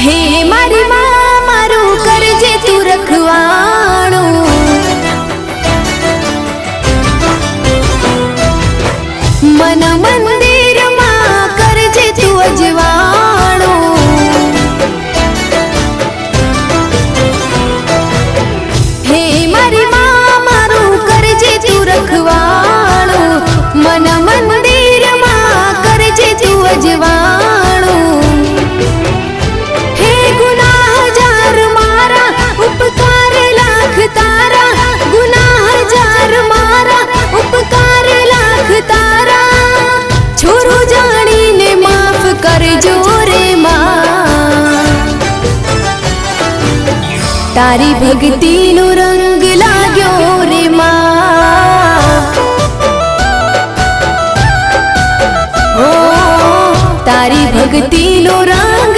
હે મારી માં મારું કરજે તું રખવાણું, મન મંદિરમાં કરજે તું અજવાણું, હે મારી માં મારું કરજે તું રખવાણું, મન મંદિરમાં કરજે તું અજવાણું, હે ગુનાહ હજાર મારા ઉપકાર લાખ તારા, ગુનાહ હજાર મારા ઉપકાર લાખ તારા, છોરું જાણીને માફ કરજો રે માં, તારી ભક્તિનો રંગ લાગ્યો રે માં, ઓ તારી ભક્તિનો રંગ